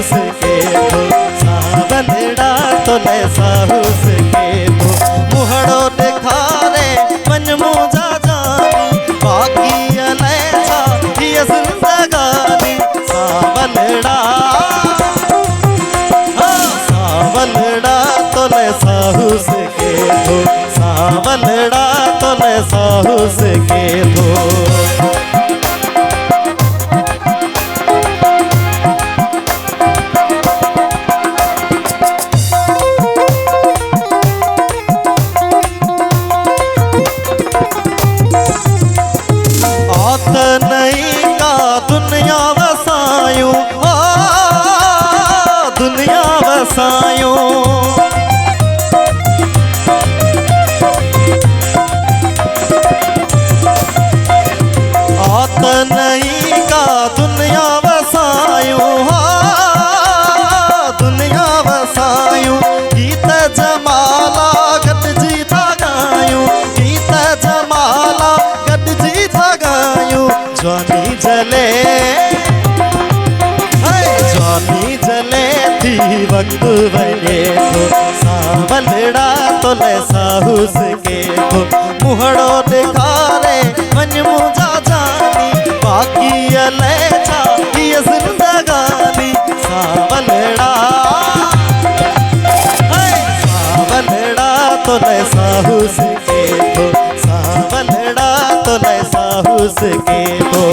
साहूस के तो सावलड़ा तोले साहूस के तो मुहड़ो दिखारे मन मुझा जानी बाकी अले छा ये जिंदगानी सावलड़ा सावलड़ा तोले साहूस के तो सावलड़ा तोले साहूस के तो नहीं का दुनिया वसायूं दुनिया वसायूं आत नहीं का दुनिया वसायूं दुनिया वसायूं गीत जमाला गद जीता गायूं गीत जमाला गद जीता गायूं जवानी जले जवानी जले थी वक्त बने तो सावलड़ा तोले साहूस के तो मुहड़ो दिखारे मन मुझा जानी बाकी अले छा ये जिंदगानी सावलड़ा सावलड़ा तोले साहूस के तो सावलड़ा तोले साहूस के तो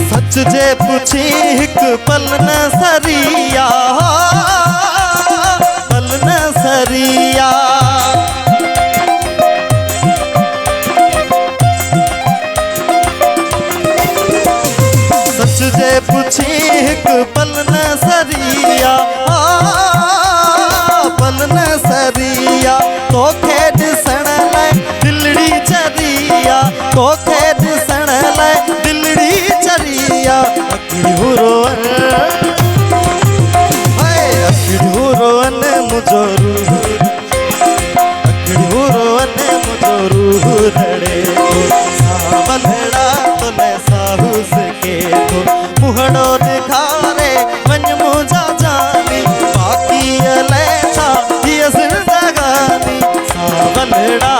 सच जे पूछी हिक पल न सरिया पल न सरिया सच जे पूछी हिक पल न सरिया पल न सरिया तो खे ॾिसण लाइ दिलड़ी चरिया तो खे ॾिसण लाइ दिलड़ी चरिया अखियूं रोअन अखियूं रोअन मुंहिंजो रूह अखियूं रोअन मुंहिंजो रूह रड़े सावलड़ा तोले साहूस के तो मुहड़ो दिखारे मन मुझा जानी बाकी अले छा ये जिंदगानी सावलड़ा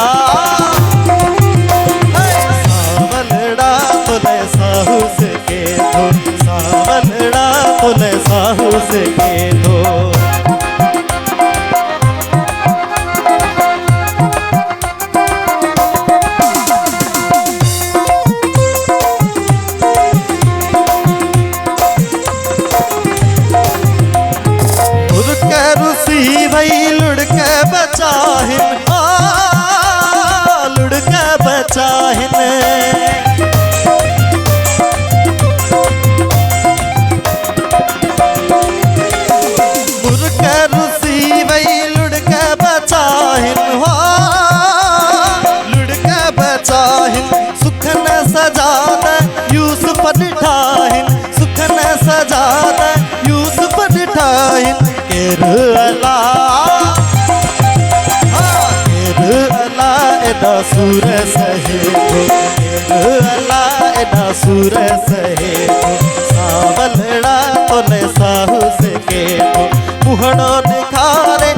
सावलड़ा तोले साहूस के तो सावलड़ा तोले साहूस के तो रुसी भई लुढ़क बचाहिन लुढ़क बचाहिन मुर्क रुसी भई लुढ़क बचाहिन लुढ़क बचाहिन सुख न सजाद यूसुफ ॾिठाहिन सुख न सजाद यूसुफ ॾिठाहिन केर अला केर अला एदा सूर सहे केर अला एदा सूर सहे सावलड़ा तोले साहूस के मुहड़ो दिखारे